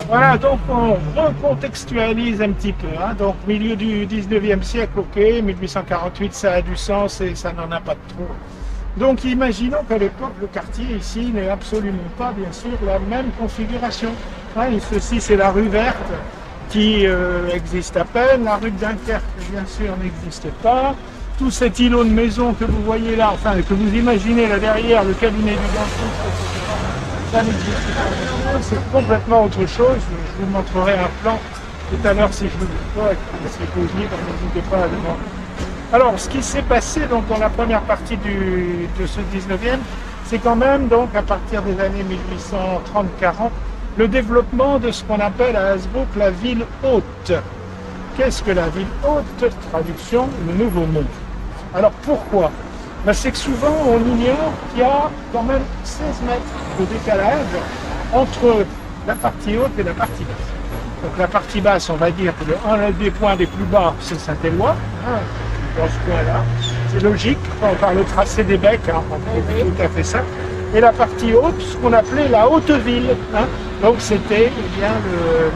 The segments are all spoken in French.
Voilà, donc on recontextualise un petit peu. Donc milieu du 19e siècle, ok, 1848 ça a du sens et ça n'en a pas de trop. Donc imaginons qu'à l'époque, le quartier ici n'est absolument pas, bien sûr, la même configuration. Et ceci, c'est la rue verte qui existe à peine. La rue de Dunkerque, bien sûr, n'existe pas. Tout cet îlot de maisons que vous voyez là, enfin que vous imaginez là derrière, le cabinet du dentiste, etc., ça n'existe pas. C'est complètement autre chose. Je vous montrerai un plan tout à l'heure si je vous dis pas, et si vous libre, n'hésitez pas à demander. Alors, ce qui s'est passé donc, dans la première partie de ce 19e, c'est quand même, donc, à partir des années 1830-40, le développement de ce qu'on appelle à Hasbrouck la ville haute. Qu'est-ce que la ville haute? Traduction, le nouveau monde. Alors, pourquoi? C'est que souvent, on ignore qu'il y a quand même 16 mètres de décalage entre la partie haute et la partie basse. Donc, la partie basse, on va dire que un des points les plus bas, c'est Saint-Éloi. Dans ce coin-là. C'est logique, par le tracé des becs, on tout à fait ça. Et la partie haute, ce qu'on appelait la haute ville. Donc c'était bien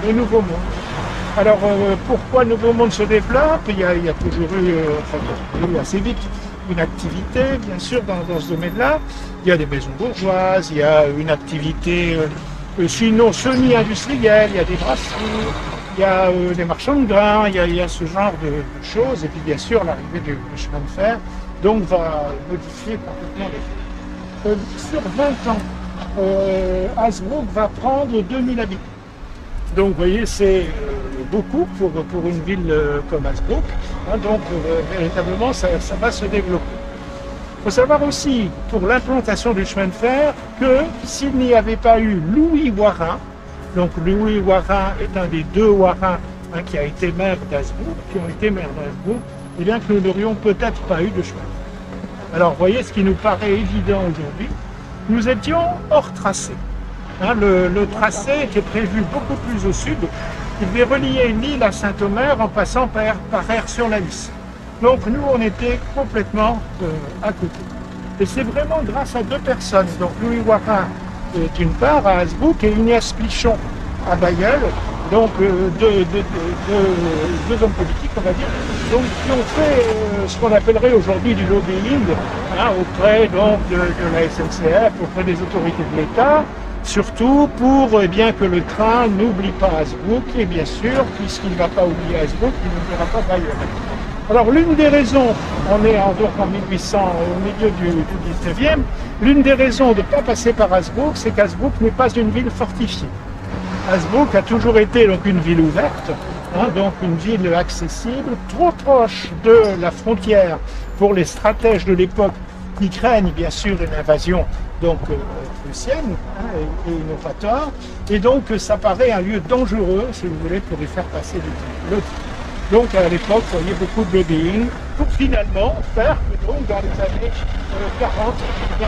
le nouveau monde. Alors pourquoi le nouveau monde se développe? Il y a toujours eu assez vite une activité, bien sûr, dans ce domaine-là. Il y a des maisons bourgeoises, il y a une activité sinon semi-industrielle, il y a des brasseries. Il y a des marchands de grains, il y a ce genre de choses, et puis bien sûr l'arrivée du chemin de fer, donc va modifier complètement les choses. Sur 20 ans, Hasbrouck va prendre 2000 habitants. Donc vous voyez, c'est beaucoup pour une ville comme Hasbrouck, donc véritablement ça va se développer. Il faut savoir aussi, pour l'implantation du chemin de fer, que s'il n'y avait pas eu Louis Warin, donc Louis Warin est un des deux Warins qui a été maire d'Hasbrouck, et bien que nous n'aurions peut-être pas eu de chemin. Alors vous voyez ce qui nous paraît évident aujourd'hui, nous étions hors tracé. Le tracé était prévu beaucoup plus au sud, il devait relier l'île à Saint-Omer en passant par Aire-sur-la-Lys. Donc nous on était complètement à côté. Et c'est vraiment grâce à deux personnes, donc Louis Warin d'une part à Hasbrouck et Ignace Plichon à Bailleul, donc deux hommes politiques, on va dire, donc, qui ont fait ce qu'on appellerait aujourd'hui du lobbying auprès donc, de la SNCF, auprès des autorités de l'État, surtout pour bien que le train n'oublie pas Hasbrouck, et bien sûr, puisqu'il ne va pas oublier Hasbrouck, il n'oubliera pas Bailleul. Alors l'une des raisons, on est donc en 1800, au milieu du 19e, l'une des raisons de ne pas passer par Hasbrouck, c'est qu'Hasbrouck n'est pas une ville fortifiée. Hasbrouck a toujours été donc une ville ouverte, donc une ville accessible, trop proche de la frontière pour les stratèges de l'époque qui craignent bien sûr une invasion donc prussienne, et ils n'ont pas tort, et donc ça paraît un lieu dangereux, si vous voulez, pour y faire passer le train. Donc à l'époque, vous voyez beaucoup de lobbying pour finalement faire que donc, dans les années 40,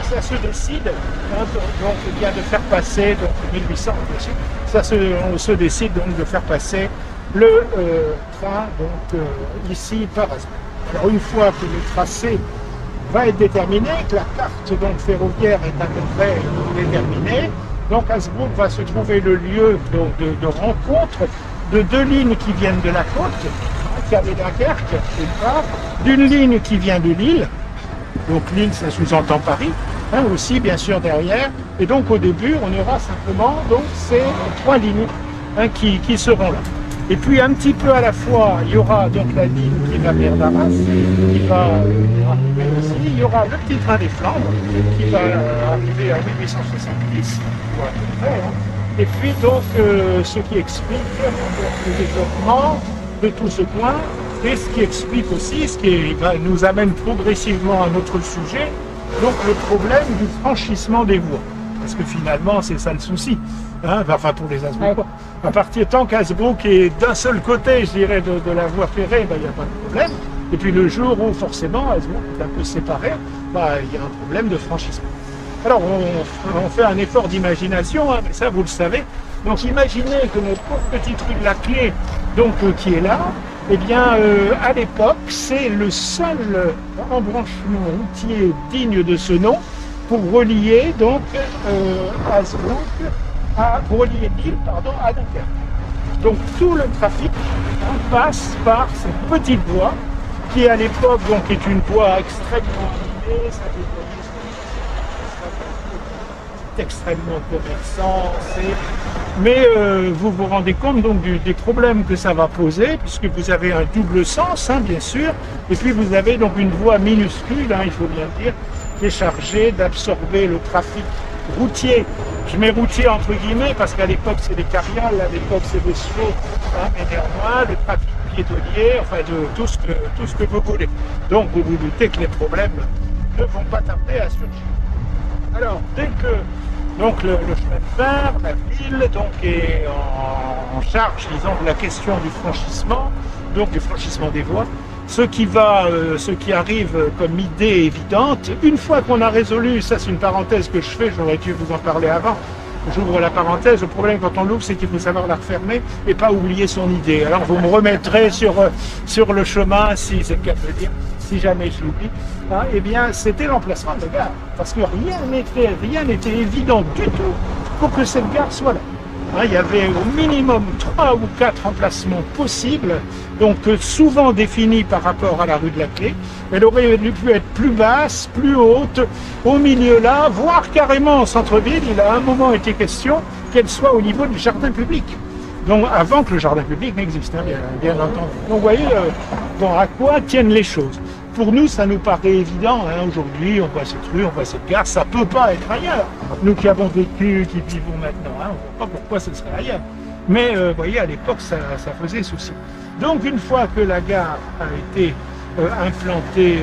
ça se décide donc, bien de faire passer, donc 1800 bien sûr, on se décide donc de faire passer le train donc, ici par Hasbrouck. Alors une fois que le tracé va être déterminé, que la carte donc, ferroviaire est à peu près déterminée, donc Hasbrouck va se trouver le lieu donc, de rencontre de deux lignes qui viennent de la côte, qui avait Dunkerque, d'une part, d'une ligne qui vient de Lille, donc Lille ça sous-entend Paris, aussi bien sûr derrière, et donc au début on aura simplement donc, ces trois lignes qui seront là. Et puis un petit peu à la fois, il y aura donc la ligne qui va vers Damas, qui va arriver aussi, il y aura le petit train des Flandres, qui va arriver en 1870, voilà, à peu près, Et puis donc ce qui explique le développement de tout ce point, et ce qui explique aussi, ce qui nous amène progressivement à notre sujet, donc le problème du franchissement des voies. Parce que finalement, c'est ça le souci, enfin pour les Hasbrouckois. À partir tant qu'Hasbrouck est d'un seul côté, je dirais, de la voie ferrée, il n'y a pas de problème. Et puis le jour où forcément Hasbrouck est un peu séparé, il y a un problème de franchissement. Alors on fait un effort d'imagination, mais ça vous le savez. Donc imaginez que notre pauvre petite rue de la Clé, donc qui est là, eh bien à l'époque c'est le seul embranchement routier digne de ce nom pour relier donc Hasbrouck pour relier Lille, à Dunkerque. Donc tout le trafic passe par cette petite voie qui à l'époque donc est une voie extrêmement animée, ça c'est extrêmement commerçant, mais vous vous rendez compte donc des problèmes que ça va poser, puisque vous avez un double sens, bien sûr, et puis vous avez donc une voie minuscule, il faut bien le dire, qui est chargée d'absorber le trafic routier. Je mets routier entre guillemets parce qu'à l'époque c'est des carrioles, à l'époque c'est des chevaux, mais néanmoins le trafic piétonnier, enfin de tout ce que vous voulez. Donc vous vous doutez que les problèmes ne vont pas tarder à surgir. Alors dès que donc le chemin de fer, la ville donc est en charge, disons, de la question du franchissement, donc du franchissement des voies. Ce qui arrive comme idée évidente, une fois qu'on a résolu, ça c'est une parenthèse que je fais, j'aurais dû vous en parler avant, j'ouvre la parenthèse, le problème quand on l'ouvre c'est qu'il faut savoir la refermer et pas oublier son idée. Alors vous me remettrez sur le chemin, si c'est le cas de le dire, si jamais je l'oublie, eh bien c'était l'emplacement de la gare, parce que rien n'était évident du tout pour que cette gare soit là. Il y avait au minimum 3 ou 4 emplacements possibles, donc souvent définis par rapport à la rue de la Clé. Elle aurait pu être plus basse, plus haute, au milieu là, voire carrément en centre-ville. Il a à un moment été question qu'elle soit au niveau du jardin public. Donc avant que le jardin public n'existe, bien entendu. Donc vous voyez à quoi tiennent les choses. Pour nous, ça nous paraît évident. Aujourd'hui, on voit cette rue, on voit cette gare, ça ne peut pas être ailleurs. Nous qui avons vécu, qui vivons maintenant, on ne voit pas pourquoi ce serait ailleurs. Mais vous voyez, à l'époque, ça faisait souci. Donc, une fois que la gare a été implantée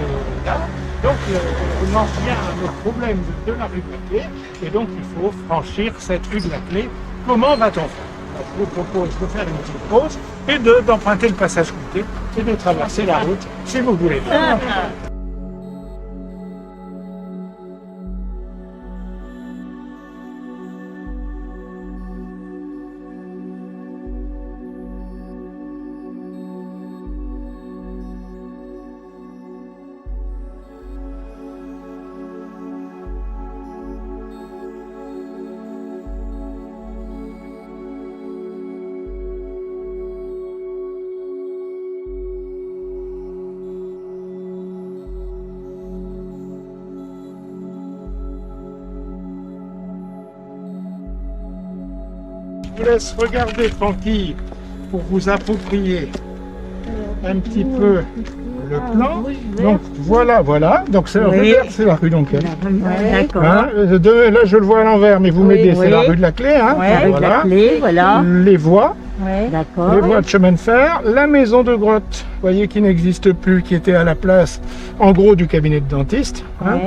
là, donc on en vient à notre problème de la rue de la Clé. Et donc, il faut franchir cette rue de la Clé. Comment va-t-on faire? Je vous propose de faire une petite pause et d'emprunter le passage côté et de traverser la route si vous voulez. Je vous laisse regarder tranquille pour vous approprier un petit peu le plan. Donc voilà. Donc c'est la rue Dunkerque. D'accord. Là je le vois à l'envers, mais vous m'aidez, c'est la rue de la Clé. La Clé, voilà. Les voies. D'accord. Les voies de chemin de fer, la maison de grotte, vous voyez, qui n'existe plus, qui était à la place, en gros, du cabinet de dentiste,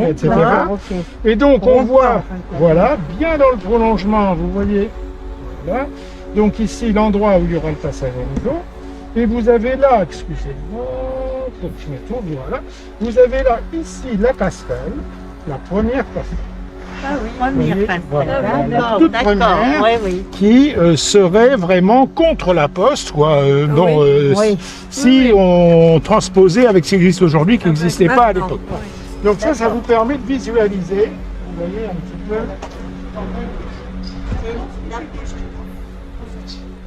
etc. Voilà, okay. Et donc, on voit, voilà, bien dans le prolongement, vous voyez, voilà, donc ici, l'endroit où il y aura le passage à niveau, et vous avez là, excusez-moi, faut que je me tourne, voilà, vous avez là, ici, la passerelle, la première passerelle. Ah oui, première passerelle. Voilà, la toute première, qui serait vraiment contre la poste, quoi. Si on transposait avec ce qui existe aujourd'hui, qui n'existait pas à l'époque. Donc ça vous permet de visualiser. Vous voyez un petit peu.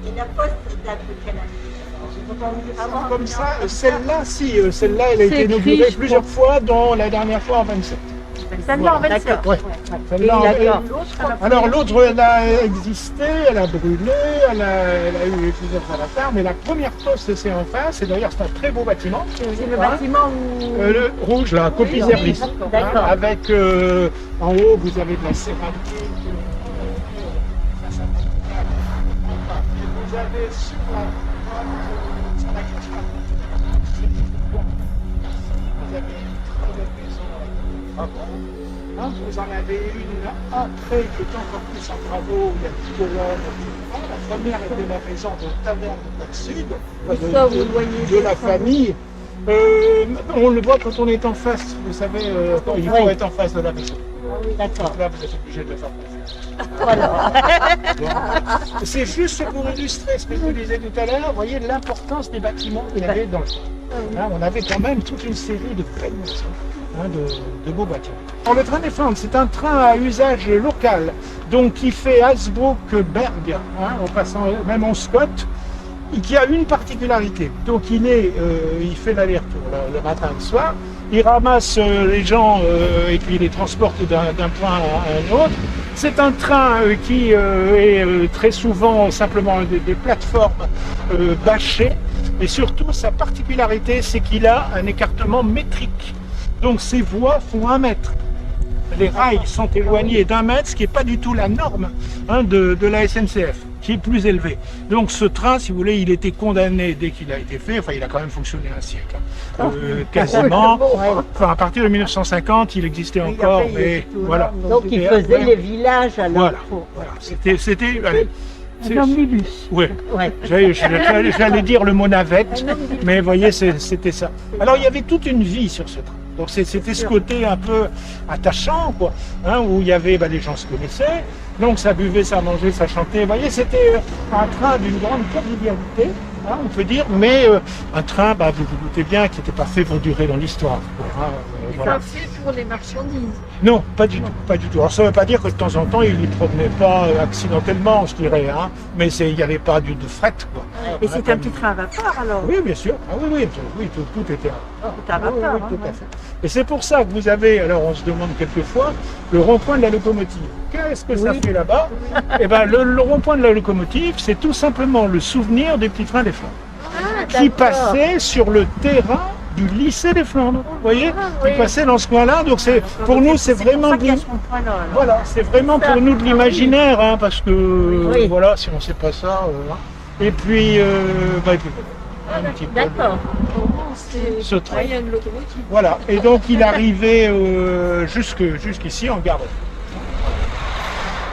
Et la poste date de quelle année? Comme ça, celle-là, elle a été inaugurée plusieurs fois, dont la dernière fois en 27. Celle-là en 27. Alors l'autre, elle a existé, elle a brûlé, elle a eu plusieurs avatars, mais la première poste c'est en face, et d'ailleurs c'est un très beau bâtiment. C'est le bâtiment où... le rouge là, Copie Zerlis. D'accord. Avec en haut vous avez de la céramique. Vous avez sur la question. Vous avez vous en avez une après qui est encore plus en travaux, il y a des colonnes, etc. La première était la maison de taverne de la famille. On le voit quand on est en face, vous savez, il faut être en face de la maison. D'accord. Là, vous êtes obligé de le faire confiance. Voilà. C'est juste pour illustrer ce que je vous disais tout à l'heure, vous voyez l'importance des bâtiments qu'il y avait dans le coin. On avait quand même toute une série de belles maisons. de beaux bâtiments. Alors, le train des Flandres, c'est un train à usage local, donc qui fait Hasbrook-Berg, en passant même en Scott, et qui a une particularité. Donc il fait l'aller-retour le matin et le soir, il ramasse les gens et puis il les transporte d'un point à un autre. C'est un train qui est très souvent simplement des plateformes bâchées, et surtout sa particularité, c'est qu'il a un écartement métrique. Donc ces voies font 1 mètre. Les rails sont éloignés d'1 mètre, ce qui n'est pas du tout la norme de la SNCF, qui est plus élevée. Donc ce train, si vous voulez, il était condamné dès qu'il a été fait, enfin il a quand même fonctionné un siècle, quasiment. Enfin à partir de 1950, il existait encore, mais voilà. Donc il faisait les villages à Voilà, c'était allez, un omnibus. Oui, Ouais. j'allais dire le mot navette, mais vous voyez, c'était ça. Alors il y avait toute une vie sur ce train. Donc c'était ce côté un peu attachant, quoi, où il y avait, les gens se connaissaient, donc ça buvait, ça mangeait, ça chantait. Vous voyez, c'était un train d'une grande convivialité, on peut dire, mais un train, vous vous doutez bien, qui n'était pas fait pour durer dans l'histoire. Voilà. Pas fait pour les marchandises. Non, pas du tout, pas du tout. Alors ça ne veut pas dire que de temps en temps, il n'y promenait pas accidentellement, je dirais, mais il n'y avait pas de fret, quoi. Et c'était un petit train à vapeur alors? Oui, bien sûr. Ah oui, tout était à vapeur. Oui, tout à fait. Et c'est pour ça que vous avez, alors on se demande quelquefois, le rond-point de la locomotive. Qu'est-ce que ça fait là-bas? Eh bien, le rond-point de la locomotive, c'est tout simplement le souvenir des petits trains des Flandres, qui passaient sur le terrain du lycée des Flandres. Vous voyez, qui passait dans ce coin-là. Donc pour nous, c'est vraiment voilà, c'est vraiment pour nous de l'imaginaire, parce que voilà, si on ne sait pas ça. Et puis, un petit peu. D'accord. Ce train. Il y a une locomotive. Voilà. Et donc il arrivait jusqu'ici en gare.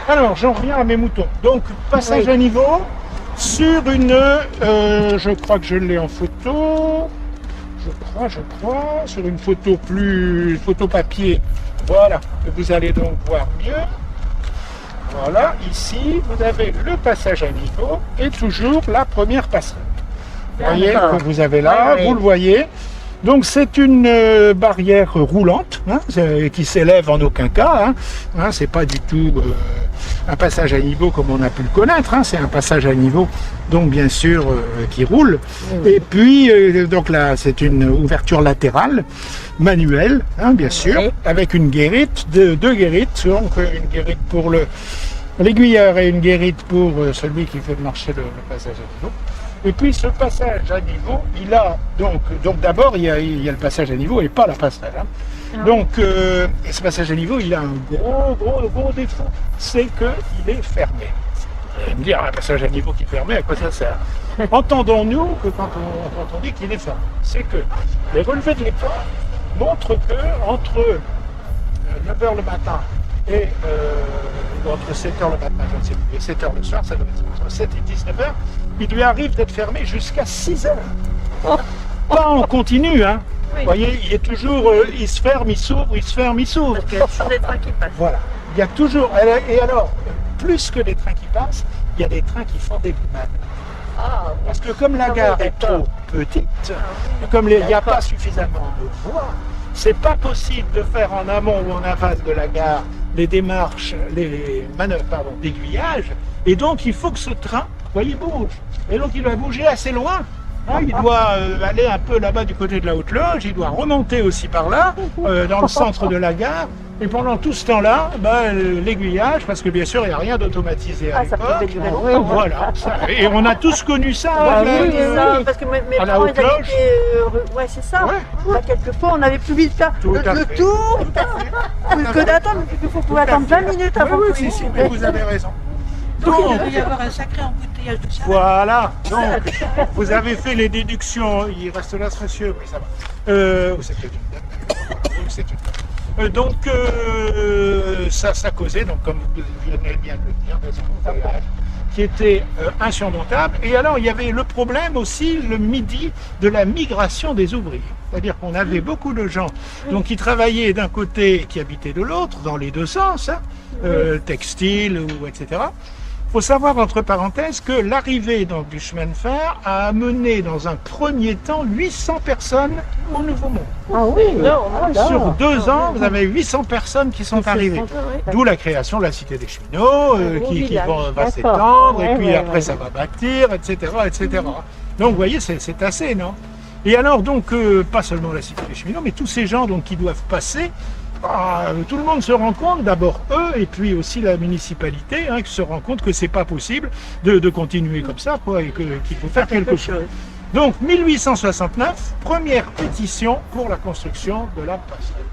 Alors, j'en reviens à mes moutons. Donc, passage à niveau sur une, je crois que je l'ai en photo. Je crois, sur une photo papier. Voilà, vous allez donc voir mieux. Voilà, ici, vous avez le passage à niveau et toujours la première passerelle. Vous voyez que vous avez là, vous le voyez. Donc c'est une barrière roulante, qui s'élève en aucun cas. C'est pas du tout un passage à niveau comme on a pu le connaître. C'est un passage à niveau, donc bien sûr qui roule. Et puis donc là c'est une ouverture latérale manuelle, bien sûr, avec une guérite, deux guérites, donc une guérite pour l'aiguilleur et une guérite pour celui qui fait marcher le passage à niveau. Et puis ce passage à niveau, il a donc d'abord il y a le passage à niveau et pas la passerelle. Donc et ce passage à niveau, il a un gros défaut, c'est qu'il est fermé. Vous allez me dire, un passage à niveau qui est fermé, à quoi ça sert? Entendons-nous que quand on dit qu'il est fermé, c'est que les relevés de l'époque montrent que entre 9h le matin et entre 7h le matin, je ne sais plus, et 7h le soir, ça doit être entre 7 et 19h, il lui arrive d'être fermé jusqu'à 6h. Pas en continu, Vous voyez, il est toujours, il se ferme, il s'ouvre, il se ferme, il s'ouvre. Parce qu'il y a toujours des trains qui passent. Voilà, il y a toujours, et alors, plus que des trains qui passent, il y a des trains qui font des manœuvres. Parce que comme la gare est trop petite, comme il n'y a pas suffisamment de voies, c'est pas possible de faire en amont ou en aval de la gare les démarches, les manœuvres d'aiguillage, et donc il faut que ce train, il bouge. Et donc il doit bouger assez loin. Il doit aller un peu là-bas du côté de la Haute-Loge, il doit remonter aussi par là, dans le centre de la gare. Et pendant tout ce temps-là, l'aiguillage, parce que bien sûr il n'y a rien d'automatisé à l'époque. Voilà. Et on a tous connu ça. Parce que mes parents, ils habitaient, c'est ça. Quelquefois, on n'avait plus vite faire le tour. Que d'attendre, mais quelquefois, on pouvait attendre 20 minutes avant. Oui, mais vous avez raison. Donc, il doit y avoir un sacré embouteillage de ça. Voilà, donc vous avez fait les déductions. Il reste là ce monsieur, oui, ça va. C'est peut-être une dame. Donc ça causait, donc, comme vous venez bien de le dire, des embouteillages qui étaient insurmontables. Et alors il y avait le problème aussi le midi de la migration des ouvriers. C'est-à-dire qu'on avait beaucoup de gens donc, qui travaillaient d'un côté et qui habitaient de l'autre, dans les deux sens, textile, etc. faut savoir, entre parenthèses, que l'arrivée donc, du chemin de fer a amené dans un premier temps 800 personnes au Nouveau Monde. Ah oui, Sur 2 ans, vous avez 800 personnes qui sont arrivées. D'où la création de la Cité des Cheminots, qui va s'étendre, et puis après ça va bâtir, etc., etc. Donc vous voyez, c'est assez, non? Et alors donc, pas seulement la Cité des Cheminots, mais tous ces gens donc, qui doivent passer, tout le monde se rend compte, d'abord eux, et puis aussi la municipalité, qui se rend compte que c'est pas possible de continuer comme ça, quoi, et qu'il faut faire quelque chose. Donc 1869, première pétition pour la construction de la passerelle.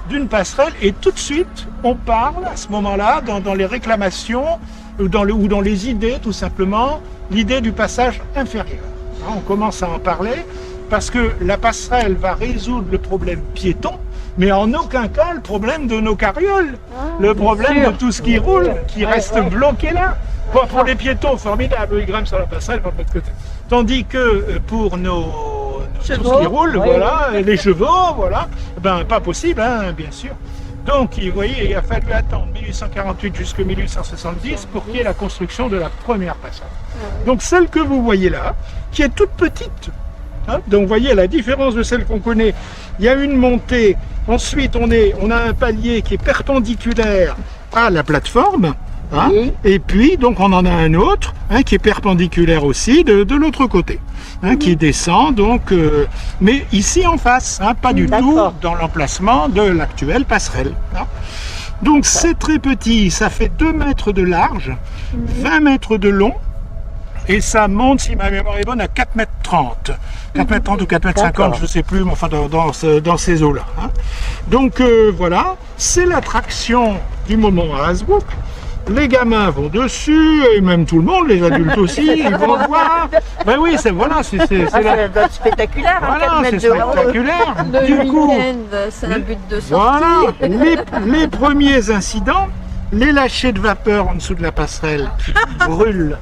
D'une passerelle, et tout de suite, on parle à ce moment-là, dans les réclamations, ou dans les idées, tout simplement, l'idée du passage inférieur. On commence à en parler, parce que la passerelle va résoudre le problème piéton, mais en aucun cas le problème de nos carrioles, le problème de tout ce qui roule, qui reste bloqué là. Bon, pour les piétons, formidable, ils grimpent sur la passerelle, de l'autre côté. Tandis que pour tout ce qui roule, voilà, les chevaux, voilà, ben pas possible, bien sûr. Donc, vous voyez, il a fallu attendre 1848 jusqu'à 1870 pour qu'il y ait la construction de la première passerelle. Donc, celle que vous voyez là, qui est toute petite, donc vous voyez la différence de celle qu'on connaît, il y a une montée, ensuite on a un palier qui est perpendiculaire à la plateforme, et puis donc on en a un autre qui est perpendiculaire aussi de l'autre côté, qui descend donc, mais ici en face, pas du tout dans l'emplacement de l'actuelle passerelle. Donc c'est très petit, ça fait 2 mètres de large, 20 mètres de long, et ça monte, si ma mémoire est bonne, à 4,30 mètres. 4,30 mètres ou 4,50 mètres, je ne sais plus, mais enfin dans ces eaux-là. Donc voilà, c'est l'attraction du moment à Hasbrouck. Les gamins vont dessus, et même tout le monde, les adultes aussi, ils vont voir. Ben oui, c'est spectaculaire, voilà, c'est spectaculaire. Du coup, c'est un but de sortie. Voilà, les premiers incidents, les lâchers de vapeur en dessous de la passerelle qui brûlent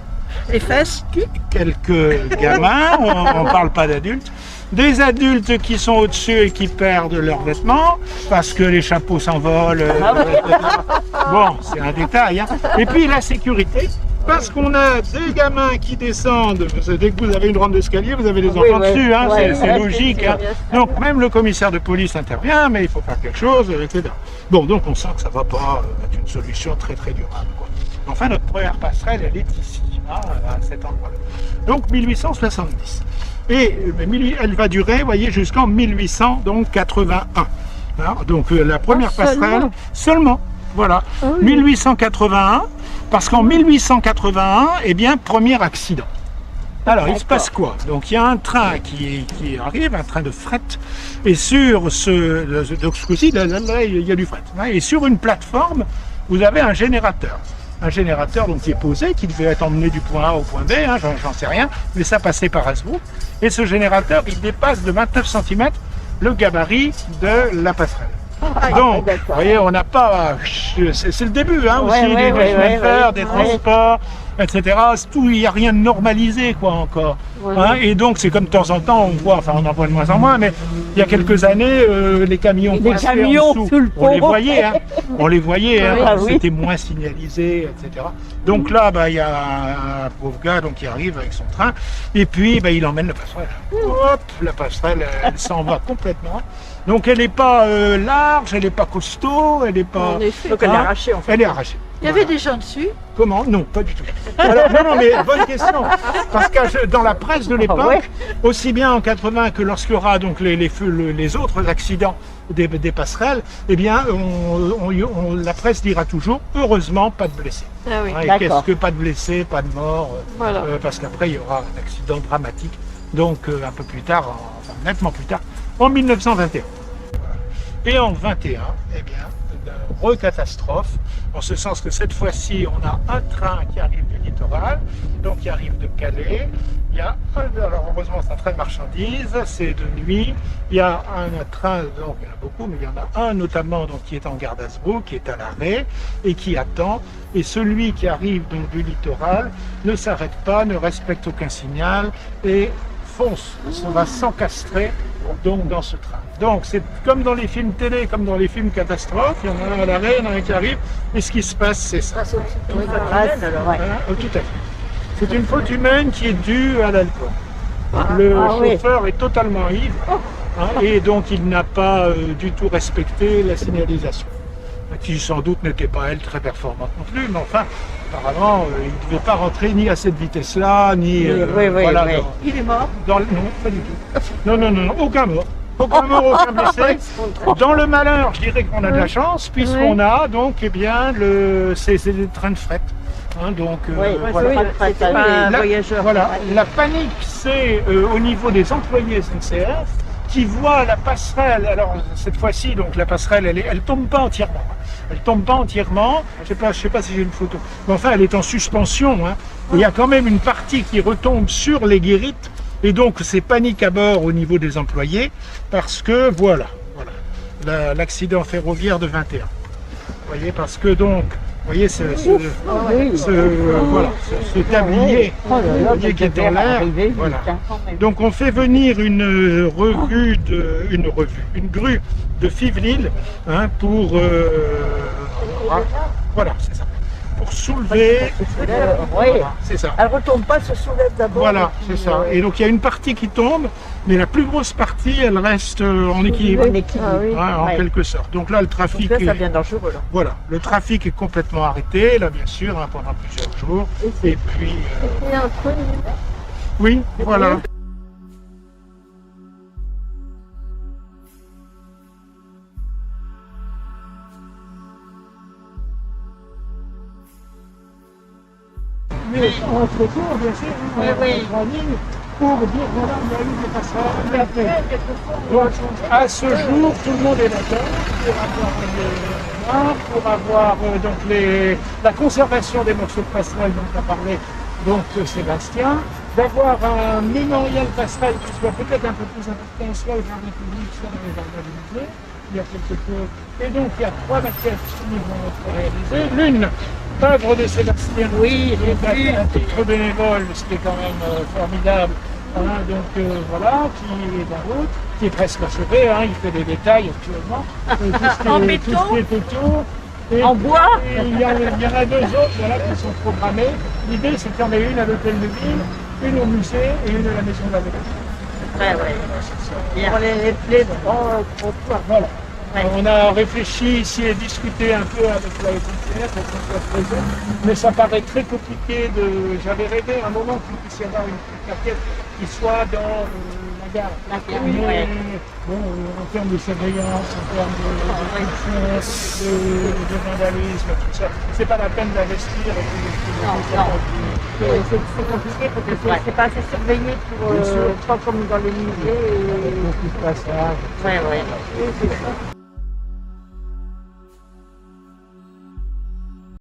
les fesses. Quelques gamins, on ne parle pas d'adultes. Des adultes qui sont au-dessus et qui perdent leurs vêtements parce que les chapeaux s'envolent. Bon, c'est un détail. Et puis la sécurité, parce qu'on a des gamins qui descendent. Dès que vous avez une rampe d'escalier, vous avez des enfants dessus. C'est logique. Donc même le commissaire de police intervient, mais il faut faire quelque chose, etc. Bon, donc on sent que ça ne va pas être une solution très très durable, quoi. Enfin, notre première passerelle, elle est ici, à cet endroit-là. Donc 1870. Et elle va durer, vous voyez, jusqu'en 1881. Donc la première passerelle, seulement, voilà. 1881, parce qu'en 1881, eh bien, premier accident. Alors, il se passe quoi? Donc, il y a un train qui arrive, un train de fret, et sur donc ce coup-ci, là, il y a du fret. Et sur une plateforme, vous avez un générateur. Un générateur donc, qui est posé, qui devait être emmené du point A au point B, j'en sais rien, mais ça passait par Hasbrouck. Et ce générateur, il dépasse de 29 cm le gabarit de la passerelle. Donc, vous voyez, on n'a pas... C'est le début aussi, des chemins de fer, des transports, etc. Il n'y a rien de normalisé, quoi, encore. Et donc, c'est comme de temps en temps, on voit, enfin, on en voit de moins en moins, mais il y a quelques années, les camions passaient en dessous. On les voyait, c'était moins signalisé, etc. Donc là, il y a un pauvre gars qui arrive avec son train, et puis il emmène la passerelle. Hop, la passerelle, elle s'en va complètement. Donc elle n'est pas large, elle n'est pas costaud, elle n'est pas... Donc elle est arrachée en fait. Elle est arrachée. Il y avait des gens dessus? Comment? Non, pas du tout. Alors, non, mais bonne question. Parce que dans la presse de l'époque, aussi bien en 80 que lorsqu'il y aura donc les autres accidents des passerelles, eh bien, la presse dira toujours, heureusement, pas de blessés. Qu'est-ce que pas de blessés, pas de morts, parce qu'après, il y aura un accident dramatique. Donc, un peu plus tard, enfin nettement plus tard, en 1921. Et en 21, eh bien, recatastrophe, en ce sens que cette fois-ci, on a un train qui arrive du littoral, donc qui arrive de Calais. Il y a alors heureusement c'est un train de marchandises, c'est de nuit. Il y a un train, donc il y en a beaucoup, mais il y en a un notamment donc, qui est en gare d'Hasbrouck, qui est à l'arrêt et qui attend. Et celui qui arrive donc du littoral ne s'arrête pas, ne respecte aucun signal et fonce, ça va s'encastrer donc dans ce train. Donc c'est comme dans les films télé, comme dans les films catastrophes, il y en a un à l'arrêt, il y en a un qui arrive, et ce qui se passe, c'est ça. Tout à fait. C'est une faute humaine qui est due à l'alcool. Le chauffeur est totalement ivre, et donc il n'a pas du tout respecté la signalisation, qui sans doute n'était pas elle très performante non plus, mais enfin, apparemment, il ne devait pas rentrer ni à cette vitesse-là, ni... voilà, Il est mort? non, pas du tout. Non, aucun mort. Aucun mort, aucun blessé. Dans le malheur, je dirais qu'on a de la chance, puisqu'on a donc, eh bien, c'est des trains de fret. Donc, voilà. C'était pas un voyageur. Voilà. La panique, c'est au niveau des employés SNCF qui voient la passerelle. Alors, cette fois-ci, donc la passerelle, elle tombe pas entièrement. Elle tombe pas entièrement. Je sais pas si j'ai une photo. Mais enfin, elle est en suspension. Il y a quand même une partie qui retombe sur les guérites. Et donc, c'est panique à bord au niveau des employés parce que, voilà l'accident ferroviaire de 21. Vous voyez, parce que donc, vous voyez ce tablier qui est dans l'air. Voilà. Donc, on fait venir une grue de Fivelil pour voilà, c'est ça. Pour soulever, c'est ça. Elle ne retombe pas, se soulève d'abord. Voilà, c'est ça. Et donc il y a une partie qui tombe, mais la plus grosse partie, elle reste en équilibre, en quelque sorte. Donc là, le trafic, donc là, ça devient dangereux. Là. Voilà, le trafic est complètement arrêté, là, bien sûr, pendant plusieurs jours. Et puis, oui, voilà. Mais on se retourne, bien sûr, pour dire voilà, il y a eu des passerelles. Donc, à ce jour, tout le monde est d'accord pour avoir donc la conservation des morceaux de passerelle dont a parlé donc Sébastien, d'avoir un mémorial passerelle qui soit peut-être un peu plus important, soit au jardin public, soit dans les jardins du musée. Il y a quelque chose. Et donc, il y a 3 maquettes qui vont être réalisées. L'une, œuvre de Sébastien, un titre bénévole, c'était quand même formidable. Donc voilà, qui est dans l'autre, qui est presque achevé, il fait des détails actuellement. En béton, tout ce qui est autour. Et en bois. Il y en a 2 autres qui sont programmées. L'idée, c'est qu'il y en ait une à l'hôtel de ville, une au musée et une à la maison de la Pour les plaies, voilà. On a réfléchi ici et discuté un peu avec la SNCF, mais ça paraît très compliqué J'avais rêvé à un moment qu'il puisse y avoir une petite maquette qui soit dans la gare. Mais bon, en termes de surveillance, en termes de vandalisme, tout ça, c'est pas la peine d'investir. C'est compliqué parce que c'est pas assez surveillé pour pas comme dans les musées. Beaucoup de passages. Ouais.